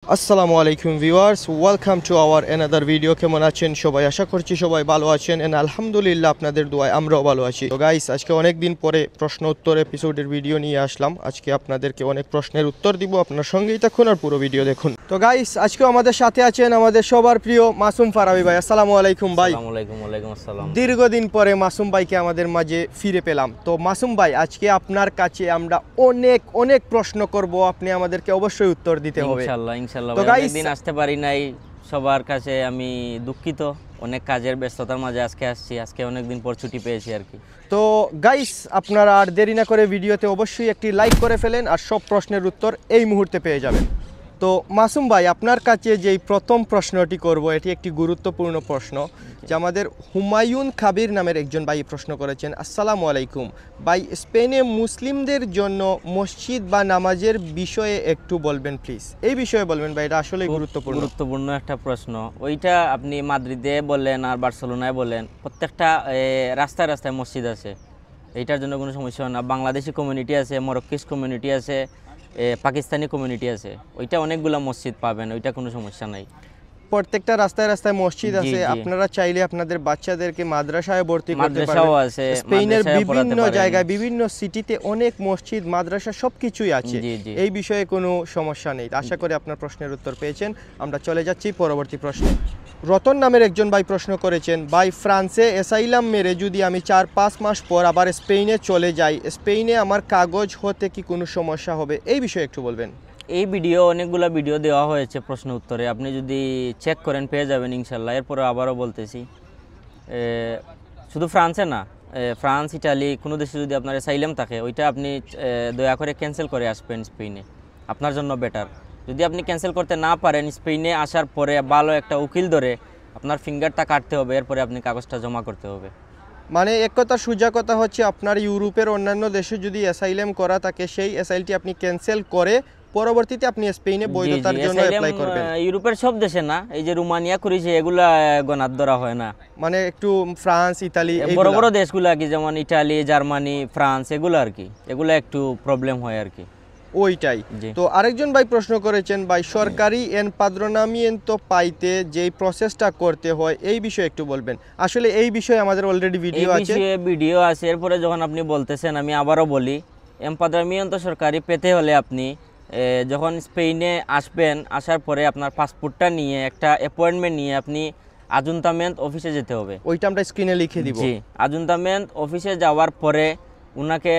আসসালামু আলাইকুম viewers, welcome to our another video. কেমন আছেন সবাই? আশা করছি সবাই ভালো আছেন এন্ড আলহামদুলিল্লাহ আপনাদের দোয়ায় আমরাও ভালো আছি। তো গাইস, আজকে অনেক দিন পরে প্রশ্ন উত্তর এপিসোডের ভিডিও নিয়ে আসলাম। আজকে আপনাদেরকে অনেক প্রশ্নের উত্তর দিব, আপনার সঙ্গেই থাকুন আর পুরো ভিডিও দেখুন। তো গাইস, আজকেও আমাদের সাথে আছেন আমাদের সবার প্রিয় মাসুম ফারাবি ভাই। আসসালামু আলাইকুম ভাই। ওয়ালাইকুম আসসালাম। দীর্ঘদিন পরে মাসুম ভাইকে আমাদের মাঝে ফিরে পেলাম। তো মাসুম ভাই, আজকে আপনার কাছে আমরা অনেক অনেক প্রশ্ন করব, আপনি আমাদেরকে অবশ্যই উত্তর দিতে হবে ইনশাআল্লাহ তো গাইস, দিন আসতে পারি নাই, সবার কাছে আমি দুঃখিত। অনেক কাজের ব্যস্ততার মাঝে আজকে আসছি, আজকে অনেক দিন পর ছুটি পেয়েছি আর কি। তো গাইস, আপনারা আর দেরি না করে ভিডিওতে অবশ্যই একটি লাইক করে ফেলেন আর সব প্রশ্নের উত্তর এই মুহূর্তে পেয়ে যাবেন। তো মাসুম ভাই, আপনার কাছে যেই প্রথম প্রশ্নটি করব, এটি একটি গুরুত্বপূর্ণ প্রশ্ন, যে আমাদের হুমায়ুন কাবির নামের একজন ভাই প্রশ্ন করেছেন। আসসালামু আলাইকুম ভাই, স্পেনে মুসলিমদের জন্য মসজিদ বা নামাজের বিষয়ে একটু বলবেন প্লিজ। এই বিষয়ে বলবেন ভাই, এটা আসলে গুরুত্বপূর্ণ একটা প্রশ্ন। ওইটা আপনি মাদ্রিদে বলেন আর বার্সেলোনায় বলেন, প্রত্যেকটা রাস্তায় রাস্তায় মসজিদ আছে, এইটার জন্য কোনো সমস্যা হয় না। বাংলাদেশি কমিউনিটি আছে, মরক্কিস কমিউনিটি আছে, পাকিস্তানি কমিউনিটি আছে, ওইটা অনেকগুলো মসজিদ পাবেন, ওইটা কোনো সমস্যা নাই। প্রত্যেকটা রাস্তায় রাস্তায় মসজিদ আছে, আপনারা চাইলে আপনাদের বাচ্চাদেরকে মাদ্রাসায় ভর্তি করতে পারবেন। স্পেনের বিভিন্ন জায়গায় বিভিন্ন সিটিতে অনেক মসজিদ, মাদ্রাসা সবকিছুই আছে, এই বিষয়ে কোনো সমস্যা নেই। আশা করি আপনার প্রশ্নের উত্তর পেয়েছেন। আমরা চলে যাচ্ছি পরবর্তী প্রশ্নে। রতন নামের একজন ভাই প্রশ্ন করেছেন, ভাই ফ্রান্সে অ্যাসাইলাম মেরে যদি আমি 4-5 মাস পর আবার স্পেনে চলে যাই, স্পেনে আমার কাগজ হতে কি কোনো সমস্যা হবে? এই বিষয়ে একটু বলবেন। এই অনেকগুলো ভিডিও দেওয়া হয়েছে প্রশ্ন উত্তরে, আপনি যদি চেক করেন পেয়ে যাবেন ইনশাল্লাহ। এরপরে আবারও বলতেছি, শুধু ফ্রান্সে না, ফ্রান্স, ইটালি, কোনো দেশে যদি আপনার অ্যাসাইলাম থাকে, ওইটা আপনি দয়া করে ক্যান্সেল করে আসবেন স্পেনে, আপনার জন্য বেটার। যদি আপনি ক্যান্সেল করতে না পারেন, স্পেনে আসার পরে ভালো একটা উকিল ধরে আপনার ফিঙ্গারটা কাটতে হবে, এরপরে আপনি কাগজটা জমা করতে হবে। মানে এক কথা, সোজা কথা হচ্ছে, আপনার ইউরোপের অন্যান্য দেশে যদি অ্যাসাইলাম করা থাকে, সেই অ্যাসাইলটি আপনি ক্যান্সেল করে পরবর্তীতে আপনি স্পেনে বৈধতার জন্য অ্যাপ্লাই করবেন। ইউরোপের সব দেশে না, এই যে রোমানিয়া করেছে, এগুলা গণাত ধরা হয় না। মানে একটু ফ্রান্স, ইতালি, বড় বড় দেশগুলো আর কি, যেমন ইটালি, জার্মানি, ফ্রান্স, এগুলো আর কি, এগুলো একটু প্রবলেম হয় আর কি, ওইটাই। তো আরেকজন ভাই প্রশ্ন করেছেন, ভাই সরকারি এনপাদ্রনামিento পাইতে যেই প্রসেসটা করতে হয়, এই বিষয়ে একটু বলবেন। আসলে এই বিষয়ে আমাদের অলরেডি ভিডিও আছে। এরপরে যখন আপনি বলতেছেন, আমি আবারও বলি, এনপাদ্রনামিento সরকারি পেতে হলে আপনি যখন স্পেনে আসবেন, আসার পরে আপনার পাসপোর্টটা নিয়ে একটা অ্যাপয়েন্টমেন্ট নিয়ে আপনি আজুন্তামেন্ট অফিসে যেতে হবে। ওইটা আমরা স্ক্রিনে লিখে দিব। জি, আজুন্তামেন্ট অফিসে যাওয়ার পরে উনাকে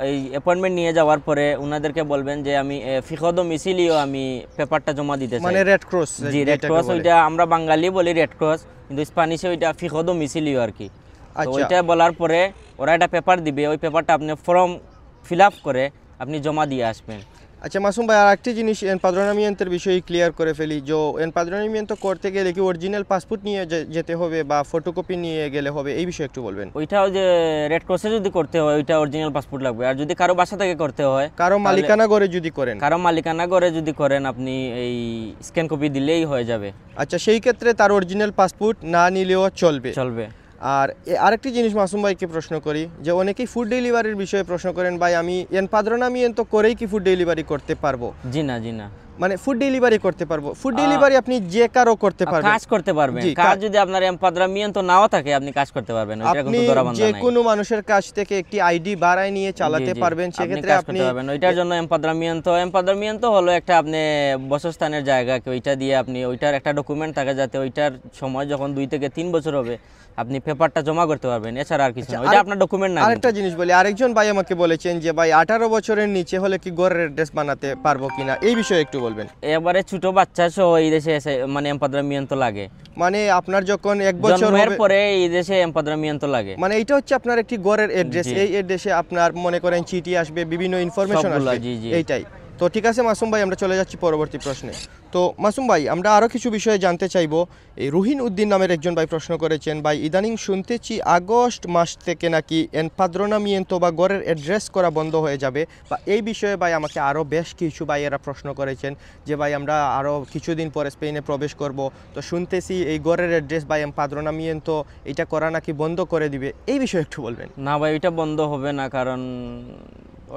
এই অ্যাপয়েন্টমেন্ট নিয়ে যাওয়ার পরে উনাদেরকে বলবেন যে আমি ফিখো ডোমিসিলিও আমি পেপারটা জমা দিতে চাই। মানে রেড ক্রস। জি, রেড ক্রস, ওইটা আমরা বাঙালি বলি রেড ক্রস, কিন্তু স্প্যানিশে ওইটা ফিখো ডোমিসিলিও আর কি। তো ওইটা বলার পরে ওরা একটা পেপার দিবে, ওই পেপারটা আপনি ফর্ম ফিল আপ করে আপনি জমা দিয়ে আসবেন। আচ্ছা মাসুম ভাই, আর একটি জিনিস এনপাদ্রনামিentoর বিষয়ে ক্লিয়ার করে ফেলি। যে এনপাদ্রনামিento করতে গেলে কি অরিজিনাল পাসপোর্ট নিয়ে যেতে হবে বা ফটোকপি নিয়ে গেলে হবে? এই বিষয়ে একটু বলবেন। ওইটাও যে রেড ক্রসে যদি করতে হয়, ওইটা অরিজিনাল পাসপোর্ট লাগবে। আর যদি কারো বাসা থেকে করতে হয়, কারো মালিকানা ঘরে যদি করেন, আপনি এই স্ক্যান কপি দিলেই হয়ে যাবে। আচ্ছা, সেই ক্ষেত্রে তার অরিজিনাল পাসপোর্ট না নিলেও চলবে। আর আরেকটি জিনিস মাসুম ভাইকে প্রশ্ন করি, যে অনেকেই ফুড ডেলিভারির বিষয়ে প্রশ্ন করেন, ভাই আমি এনপাদ্রনামিento করেই কি ফুড ডেলিভারি করতে পারবো? জি না, মানে ফুড ডেলিভারি করতে পারবো? ফুড ডেলিভারি আপনি যে কারো করতে পারবেন, কাজ করতে পারবেন। কাজ যদি আপনার এনপাদ্রনামিento নাও থাকে, আপনি কাজ করতে পারবেন। ওইটা কোনো ধরাবান্ধা নাই। যে কোনো মানুষের কাছ থেকে একটি আইডি বাড়ায় নিয়ে চালাতে পারবেন, সেক্ষেত্রে আপনি পারবেন। ওইটার জন্য এনপাদ্রনামিento হলো একটা আপনি বসস্থানের জায়গা, ওইটা দিয়ে আপনি ওইটার একটা ডকুমেন্ট থাকে, যাতে ওইটার সময় যখন 2 থেকে 3 বছর হবে আপনি পেপারটা জমা করতে পারবেন, এছাড়া আর কিছু না। ওইটা আপনার ডকুমেন্ট না। আরেকটা জিনিস বলি, আরেকজন ভাই আমাকে বলেছেন যে ভাই 18 বছরের নিচে হলে কি ঘরের অ্যাড্রেস বানাতে পারবো কিনা, এই বিষয়ে একটু বলবেন। এবারে ছোট বাচ্চা সহ এই দেশে মানে এনপাদ্রনামিento লাগে, মানে আপনার যখন 1 বছর হবে পরে এই দেশে এনপাদ্রনামিento লাগে। মানে এটা হচ্ছে আপনার একটি ঘরের অ্যাড্রেস, এই অ্যাড্রেসে আপনার মনে করেন চিঠি আসবে, বিভিন্ন ইনফরমেশন আসবে। এইটাই তো। ঠিক আছে মাসুম ভাই, আমরা চলে যাচ্ছি পরবর্তী প্রশ্নে। তো মাসুম ভাই, আমরা আরও কিছু বিষয়ে জানতে চাইবো। এই রুহিন উদ্দিন নামের একজন ভাই প্রশ্ন করেছেন, ভাই ইদানিং শুনতেছি আগস্ট মাস থেকে নাকি এনপাদ্রনামিento বা ঘরের অ্যাড্রেস করা বন্ধ হয়ে যাবে, বা এই বিষয়ে ভাই আমাকে আরও বেশ কিছু ভাইয়েরা প্রশ্ন করেছেন যে ভাই আমরা আরও কিছুদিন পরে স্পেনে প্রবেশ করব, তো শুনতেছি এই ঘরের অ্যাড্রেস বা এনপাদ্রনামিento এটা করা নাকি বন্ধ করে দিবে, এই বিষয়ে একটু বলবেন। না ভাই, এটা বন্ধ হবে না, কারণ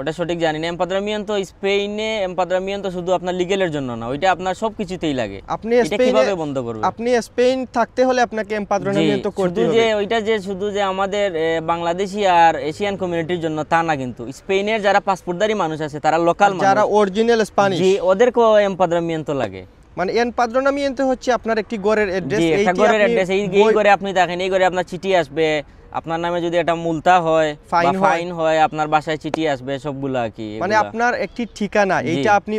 ওটা সঠিক জানি না। এমপাদ্রামিয়ান্তো স্পেনে এমপাদ্রামিয়ান্তো শুধু আপনার লিগেলের জন্য না, ওইটা আপনার সবকিছুতেই লাগে। আপনি এটা কিভাবে বন্ধ করবেন? আপনি স্পেন থাকতে হলে আপনাকে এমপাদ্রামিয়ান্তো করতে হবে। যে ওইটা যে শুধু যে আমাদের বাংলাদেশি আর এশিয়ান কমিউনিটির জন্য তা না, কিন্তু স্পেনের যারা পাসপোর্টধারী মানুষ আছে, তারা লোকাল মানুষ, যারা অরিজিনাল স্প্যানিশ, জি, ওদেরকেও এমপাদ্রামিয়ান্তো লাগে। মানে এমপাদ্রামিয়ান্তো হচ্ছে আপনার একটি ঘরের অ্যাড্রেস, একটা ঘরের অ্যাড্রেস, এই ঘরে আপনি দেখেন, এই ঘরে আপনার চিঠি আসবে, আপনার নামে যদি একটা মুলতা হয়, ফাইন হয়, আপনার বাসায় চিঠি আসবে, সবগুলা কি, মানে আপনার একটি ঠিকানা, এইটা আপনি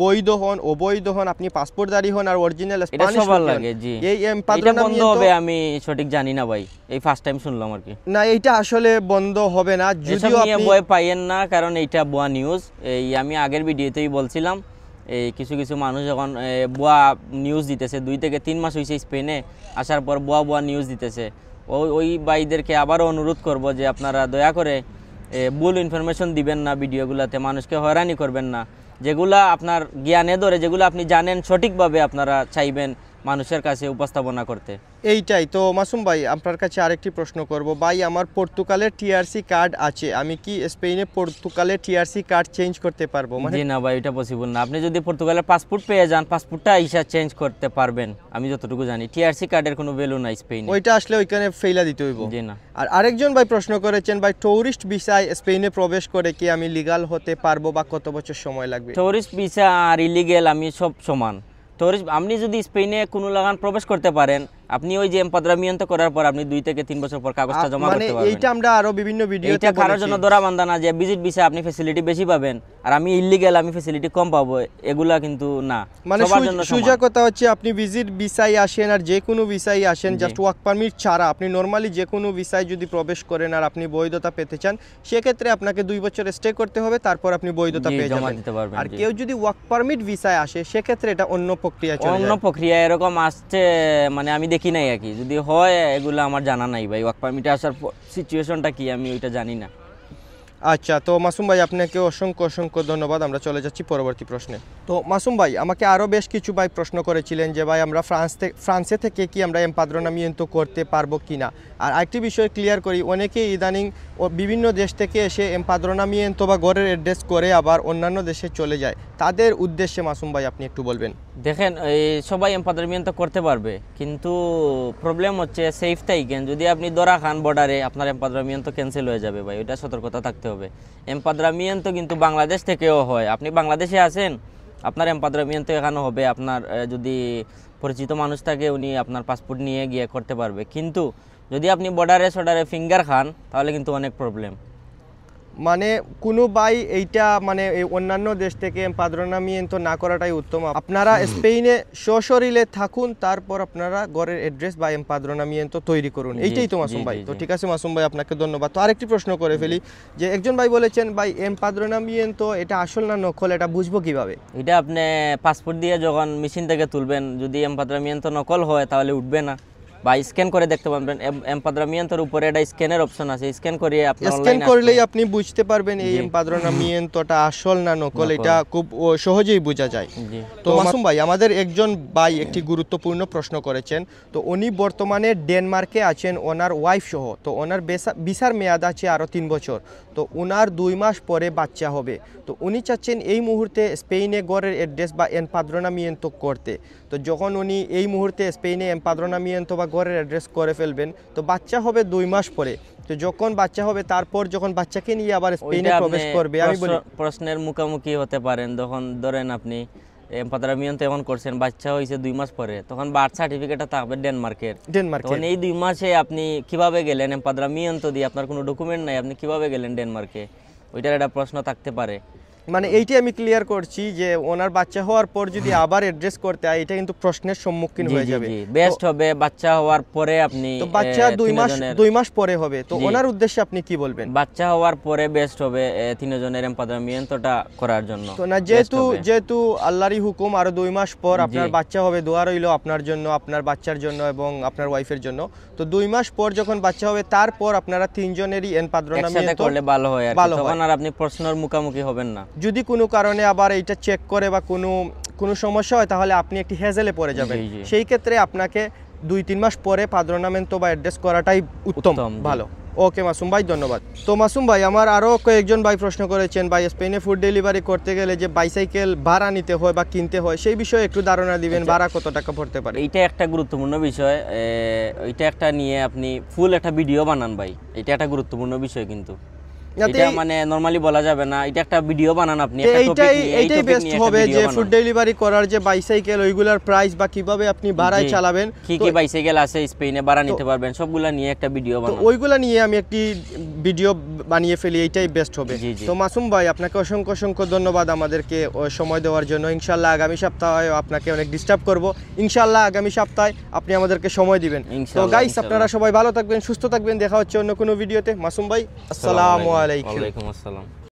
বৈধ হন অবৈধ হন, আপনি পাসপোর্টধারী হন আর অরিজিনাল স্প্যানিশ সবার লাগে। জি, এই এটা বন্ধ হবে আমি সঠিক জানি না ভাই, এই ফার্স্ট টাইম শুনলাম আর কি। না, এইটা আসলে বন্ধ হবে না, যদিও আপনি ভয় পাইয়েন না, কারণ এইটা ভুয়া নিউজ। এই আমি আগের ভিডিওতেই বলছিলাম, এই কিছু কিছু মানুষ যখন ভুয়া নিউজ দিতেছে, 2 থেকে 3 মাস হয়েছে স্পেনে আসার পর ভুয়া নিউজ দিতেছে, ওই ভাইদেরকে আবারও অনুরোধ করব যে আপনারা দয়া করে ভুল ইনফরমেশন দিবেন না ভিডিওগুলোতে, মানুষকে হয়রানি করবেন না। যেগুলা আপনার জ্ঞানে ধরে, যেগুলো আপনি জানেন সঠিকভাবে আপনারা চাইবেন মানুষের কাছে উপস্থাপনা করতে। এইটাই তো মাসুম ভাই, আপনার কাছে আরেকটি প্রশ্ন করব। ভাই, আমার পর্তুগালের টিআরসি কার্ড আছে, আমি কি স্পেনে পর্তুগালের টিআরসি কার্ড চেঞ্জ করতে পারবো? জি না ভাই, এটা পসিবল না। আপনি যদি পর্তুগালের পাসপোর্ট পেয়ে যান, পাসপোর্টটা ইসা চেঞ্জ করতে পারবেন, আমি যতটুকু জানি। টিআরসি কার্ডের কোনো ভ্যালু নাই স্পেনে, ওইটা আসলে ওইখানে ফেলা দিতে হইব। জি না। আর আরেকজন ভাই প্রশ্ন করেছেন, ভাই টুরিস্ট ভিসায় স্পেনে প্রবেশ করে কি আমি লিগ্যাল হতে পারবো বা কত বছর সময় লাগবে? টুরিস্ট ভিসা আর ইলিগেল আমি সব সমান। টুরিস্ট, আপনি যদি স্পেনে কোনো লাগান প্রবেশ করতে পারেন, আপনি ওই যে এমপাদ্রামিয়ান্তো করার পর আপনি 2 থেকে 3 বছর পর কাগজটা জমা করতে পারবেন। এইটা আমরা আরো বিভিন্ন ভিডিওতে এটা কারোর জন্য ধরা বান্ধা না যে ভিজিট ভিসা আপনি ফ্যাসিলিটি বেশি পাবেন আর আমি ইলিগেল আমি ফ্যাসিলিটি কম পাবো, এগুলা কিন্তু না। মানে সোজা কথা হচ্ছে, আপনি ভিজিট ভিসায় আসেন আর যে কোনো ভিসায় আসেন, জাস্ট ওয়ার্ক পারমিট ছাড়া আপনি নরমালি যে কোনো ভিসায় যদি প্রবেশ করেন আর আপনি বৈধতা পেতে চান, সেক্ষেত্রে আপনাকে 2 বছর স্টে করতে হবে, তারপর আপনি বৈধতা পেয়ে যাবেন। আর কেউ যদি ওয়ার্ক পারমিট ভিসায় আসে, সেক্ষেত্রে এটা অন্য প্রক্রিয়া চলে যায়। অন্য প্রক্রিয়া এরকম আসছে, মানে আমি দেখি নাই আর কি, যদি হয় এগুলো আমার জানা নাই ভাই। ওয়ার্ক পারমিটে আসার সিচুয়েশনটা কি আমি ওইটা জানি না। আচ্ছা, তো মাসুম ভাই আপনাকে অসংখ্য অসংখ্য ধন্যবাদ। আমরা চলে যাচ্ছি পরবর্তী প্রশ্নে। তো মাসুম ভাই, আমাকে আরও বেশ কিছু ভাই প্রশ্ন করেছিলেন যে ভাই আমরা ফ্রান্সে থেকে কি আমরা এমপাদ্রোনামিয়েন্তো করতে পারবো কি না। আর আরেকটি বিষয় ক্লিয়ার করি, অনেকেই ইদানিং বিভিন্ন দেশ থেকে এসে এমপাদ্রোনামিয়েন্তো বা ঘরের অ্যাড্রেস করে আবার অন্যান্য দেশে চলে যায়, তাদের উদ্দেশ্যে মাসুম ভাই আপনি একটু বলবেন। দেখেন, এই সবাই এমপাদ্রোমিয়েন্তো করতে পারবে, কিন্তু প্রবলেম হচ্ছে সেফ থাকেন। যদি আপনি ধরা খান বর্ডারে, আপনার এমপাদ্রোমিয়েন্তো ক্যান্সেল হয়ে যাবে ভাই, ওইটা সতর্কতা থাকতে হবে। এমপাদ্রোমিয়েন্তো কিন্তু বাংলাদেশ থেকেও হয়, আপনি বাংলাদেশে আছেন, আপনার এমপাদ্রোমিয়েন্তো এখানে হবে, আপনার যদি পরিচিত মানুষ থাকে উনি আপনার পাসপোর্ট নিয়ে গিয়ে করতে পারবে। কিন্তু যদি আপনি বর্ডারে ফিঙ্গার খান, তাহলে কিন্তু অনেক প্রবলেম। মানে কোনো ভাই এইটা মানে এই অন্যান্য দেশ থেকে এমপাদ্রোনামিয়েন্তো না করাটাই উত্তম। আপনারা স্পেনে সশরীরে থাকুন, তারপর আপনারা ঘরের অ্যাড্রেস বা এমপাদ্রোনামিয়েন্তো তৈরি করুন, এইটাই তো মাসুম ভাই। তো ঠিক আছে মাসুম ভাই, আপনাকে ধন্যবাদ। তো আরেকটি প্রশ্ন করে ফেলি, যে একজন ভাই বলেছেন ভাই এমপাদ্রোনামিয়েন্তো এটা আসল না নকল, এটা বুঝবো কিভাবে? এটা আপনি পাসপোর্ট দিয়ে যখন মেশিন থেকে তুলবেন, যদি এমপাদ্রোমিয়েন্তো নকল হয় তাহলে উঠবে না, বা স্ক্যান করে দেখতে পারবেন। এমপাদ্রোমিয়েন্তোর উপরে একটা স্ক্যানের অপশন আছে, স্ক্যান করে আপনি স্ক্যান করলেই আপনি বুঝতে পারবেন এই এমপাদ্রোনামিয়েন্টোটা আসল না নকল, এটা খুব সহজেই বোঝা যায়। তো মাসুম ভাই, আমাদের একজন ভাই একটি গুরুত্বপূর্ণ প্রশ্ন করেছেন। তো উনি বর্তমানে ডেনমার্কে আছেন ওনার ওয়াইফ সহ। তো ওনার ভিসার মেয়াদ আছে আরও 3 বছর। তো ওনার 2 মাস পরে বাচ্চা হবে। তো উনি চাচ্ছেন এই মুহূর্তে স্পেনে ঘরের অ্যাড্রেস বা এমপাদ্রোনামিয়েন্তো করতে। তো যখন উনি এই মুহূর্তে স্পেনে এমপাদ্রোনামিয়েন্তো বা ঘরের অ্যাড্রেস করে ফেলবেন, তো বাচ্চা হবে 2 মাস পরে। তো যখন বাচ্চা হবে, তারপর যখন বাচ্চাকে নিয়ে আবার স্পেনে প্রবেশ করবে, আমি বলি প্রশ্নের মুখোমুখি হতে পারেন। তখন ধরেন আপনি এমপাদ্রোমিয়েন্তো এমন করছেন, বাচ্চা হয়েছে 2 মাস পরে, তখন বার্থ সার্টিফিকেটটা থাকবে ডেনমার্কের। তখন এই 2 মাসে আপনি কিভাবে গেলেন এমপাদ্রোমিয়েন্তো দিয়ে, আপনার কোনো ডকুমেন্ট নাই, আপনি কিভাবে গেলেন ডেনমার্কে, ওইটার একটা প্রশ্ন থাকতে পারে। মানে এইটাই আমি ক্লিয়ার করছি যে ওনার বাচ্চা হওয়ার পর যদি আবার অ্যাড্রেস করতে হয়, এটা কিন্তু প্রশ্নের সম্মুখীন হয়ে যাবে। বেস্ট হবে বাচ্চা হওয়ার পরে আপনি, তো বাচ্চা 2 মাস পরে হবে, তো ওনার উদ্দেশ্যে আপনি কি বলবেন? বাচ্চা হওয়ার পরে বেস্ট হবে 3 জনের এমপাদ্রোমিয়েন্টোটা করার জন্য। তো না, যেহেতু আল্লাহরই হুকুম, আরো 2 মাস পর আপনার বাচ্চা হবে, দোয়া রইল আপনার জন্য, আপনার বাচ্চার জন্য এবং আপনার ওয়াইফের জন্য। তো 2 মাস পর যখন বাচ্চা হবে, তারপর আপনারা 3 জনেরই এমপাদ্রোনামিয়েন্তো করলে ভালো হয়, তখন আর আপনি প্রশ্নের মুখোমুখি হবেন না। যদি কোনো কারণে আবার এইটা চেক করে বা কোনো সমস্যা হয়, তাহলে আপনি একটি হেজেলে পড়ে যাবেন। সেই ক্ষেত্রে আপনাকে 2-3 মাস পরে পাদ্রনামেন্তো বা অ্যাড্রেস করাটাই উত্তম ভালো। ওকে মাসুম ভাই, ধন্যবাদ। তো মাসুম ভাই, আমার আরও কয়েকজন ভাই প্রশ্ন করেছেন, ভাই স্পেনে ফুড ডেলিভারি করতে গেলে যে বাইসাইকেল ভাড়া নিতে হয় বা কিনতে হয় সেই বিষয়ে একটু ধারণা দিবেন, ভাড়া কত টাকা পড়তে পারে? এইটা একটা গুরুত্বপূর্ণ বিষয়, এইটা একটা নিয়ে আপনি ফুল একটা ভিডিও বানান ভাই, এটা একটা গুরুত্বপূর্ণ বিষয় কিন্তু এটা মানে নরমালি বলা যাবে না, এটা একটা ভিডিও বানান আপনি একটা টপিক নিয়ে, এইটাই বেস্ট হবে যে ফুড ডেলিভারি করার যে বাইসাইকেল ওইগুলার প্রাইস বা কিভাবে আপনি ভাড়ায় চালাবেন, কি কি বাইসাইকেল আছে স্পেনে ভাড়া নিতে পারবেন, সবগুলা নিয়ে একটা ভিডিও বানান। ওইগুলা নিয়ে আমি একটি ভিডিও বানিয়ে ফেলি, এইটাই বেস্ট হবে। তো মাসুম ভাই, আপনাকে অসংখ্য অসংখ্য ধন্যবাদ আমাদেরকে সময় দেওয়ার জন্য। ইনশাআল্লাহ আগামী সপ্তাহে আপনাকে অনেক ডিস্টার্ব করব, ইনশাআল্লাহ আগামী সপ্তাহে আপনি আমাদেরকে সময় দিবেন। তো গাইস, আপনারা সবাই ভালো থাকবেন, সুস্থ থাকবেন, দেখা হচ্ছে অন্য কোনো ভিডিওতে। মাসুম ভাই, আসসালামু আলাইকুম। ওয়ালাইকুম আসসালাম।